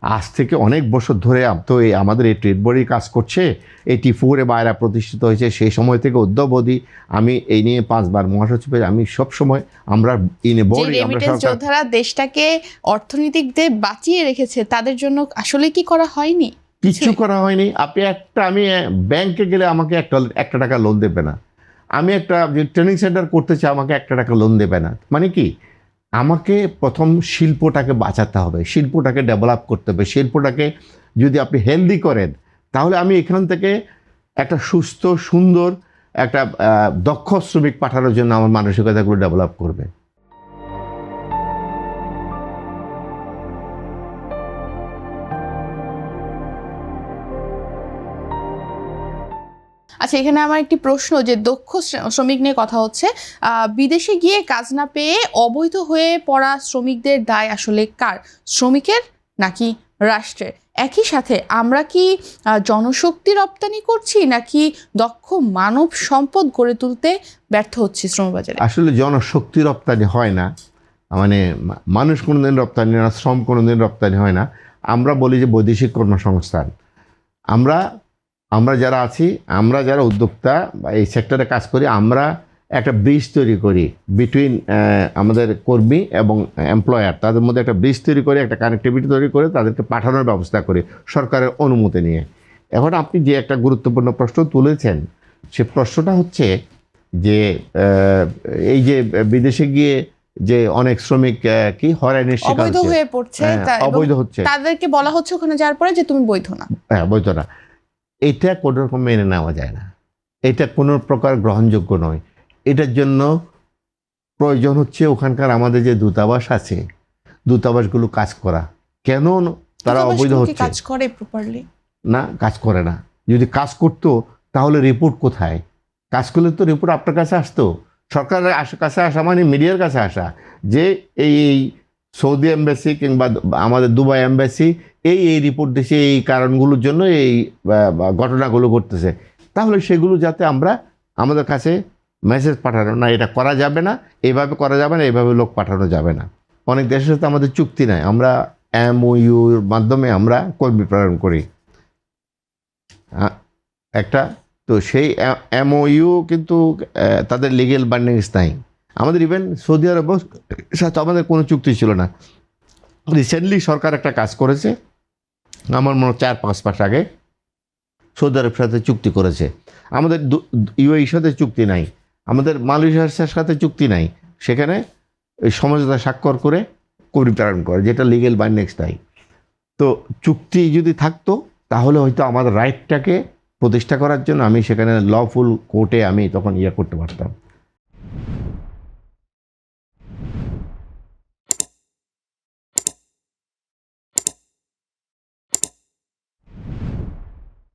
আজ থেকে অনেক বছর ধরে তো এই আমাদের এই ট্রেড বোর্ডই কাজ করছে। এই টি4 বায়রা প্রতিষ্ঠিত হয়েছে, সেই সময় থেকে অদ্যাবধি আমি এই নিয়ে 5 বার মহাসচিবের, আমি সব সময় আমরা যোদ্ধারা দেশটাকে অর্থনৈতিক দিয়ে বাঁচিয়ে রেখেছে, তাদের জন্য আসলে কি করা হয়নি? কিছু করা হয়নি। আমি ব্যাংকে গেলে আমাকে একটা টাকা লোন দেবে না, আমি একটা ট্রেনিং সেন্টার করতে চাই, আমাকে 1 টাকা লোন দেবে না। মানে কি, আমাকে প্রথম শিল্পটাকে বাঁচাতে হবে, শিল্পটাকে ডেভেলপ করতে হবে। শিল্পটাকে যদি আপনি হেলদি করেন, তাহলে আমি এখান থেকে একটা সুস্থ সুন্দর একটা দক্ষ শ্রমিক পাঠানোর জন্য আমার মানসিকতাগুলো ডেভেলপ করবে। আচ্ছা, এখানে আমার একটি প্রশ্ন, যে দক্ষ শ্রমিক নিয়ে কথা হচ্ছে, বিদেশে গিয়ে কাজ না পেয়ে অবৈধ হয়ে পড়া শ্রমিকদের দায় আসলে কার, শ্রমিকের নাকি রাষ্ট্রের? একই সাথে আমরা কি জনশক্তি রপ্তানি করছি, নাকি দক্ষ মানব সম্পদ গড়ে তুলতে ব্যর্থ হচ্ছি শ্রমবাজারে? আসলে জনশক্তি রপ্তানি হয় না, মানে মানুষ কোনোদিন রপ্তানি হয় না, শ্রম কোনোদিন রপ্তানি হয় না। আমরা বলি যে বৈদেশিক কর্মসংস্থান। আমরা যারা আছি, আমরা যারা উদ্যোক্তা বা এই সেক্টরে কাজ করি, আমরা একটা ব্রিজ তৈরি করি বিটুইন আমাদের কর্মী এবং এমপ্লয়ার, তাদের মধ্যে একটা ব্রিজ তৈরি করে, একটা কানেক্টিভিটি তৈরি করে তাদেরকে পাঠানোর ব্যবস্থা করি সরকারের অনুমতি নিয়ে। এখন আপনি যে একটা গুরুত্বপূর্ণ প্রশ্ন তুলেছেন, সে প্রশ্নটা হচ্ছে যে এই যে বিদেশে গিয়ে যে অনেক শ্রমিক কি হয়রানির শিকার অবৈধ হয়ে পড়ছে, অবৈধ হচ্ছে, তাদেরকে বলা হচ্ছে ওখানে যাওয়ার পরে যে তুমি বৈধ না। হ্যাঁ, বৈধ না। এটা কোনো রকম মেনে নেওয়া যায় না, এটা কোনো প্রকার গ্রহণযোগ্য নয়। এটার জন্য প্রয়োজন হচ্ছে ওখানকার আমাদের যে দূতাবাস আছে, দূতাবাসগুলো কাজ করা। কেন তারা অবৈধ হচ্ছে? কাজ করে প্রপারলি? না, কাজ করে না। যদি কাজ করতো তাহলে রিপোর্ট কোথায়? কাজ করলে তো রিপোর্ট আপনার কাছে আসতো। সরকারের কাছে আসা মানে মিডিয়ার কাছে আসা, যে এই সৌদি এম্বাসি কিংবা আমাদের দুবাই এম্বাসি এই রিপোর্ট দিচ্ছে, এই কারণগুলোর জন্য এই ঘটনাগুলো ঘটতেছে। তাহলে সেগুলো যাতে আমরা আমাদের কাছে মেসেজ পাঠানো, না এটা করা যাবে না, এইভাবে করা যাবে না, এইভাবে লোক পাঠানো যাবে না। অনেক দেশের সাথে আমাদের চুক্তি নাই, আমরা MOUর মাধ্যমে আমরা কর্মী প্রেরণ করি একটা। তো সেই MOU কিন্তু তাদের লিগেল বাইন্ডিংস নাই। আমাদের ইভেন সৌদি আরবের সাথে আমাদের কোনো চুক্তি ছিল না। রিসেন্টলি সরকার একটা কাজ করেছে, আমার মনে হয় 4-5 মাস আগে সৌদি আরবের সাথে চুক্তি করেছে। আমাদের UAEর সাথে চুক্তি নাই, আমাদের মালয়েশিয়ার সাথে চুক্তি নাই। সেখানে এই সমঝোতা স্বাক্ষর করে কর্মী প্রেরণ করে, যেটা লিগেল বাইন্ডিংস নাই। তো চুক্তি যদি থাকতো তাহলে হয়তো আমাদের রাইটটাকে প্রতিষ্ঠা করার জন্য আমি সেখানে লফুল কোর্টে আমি তখন করতে পারতাম।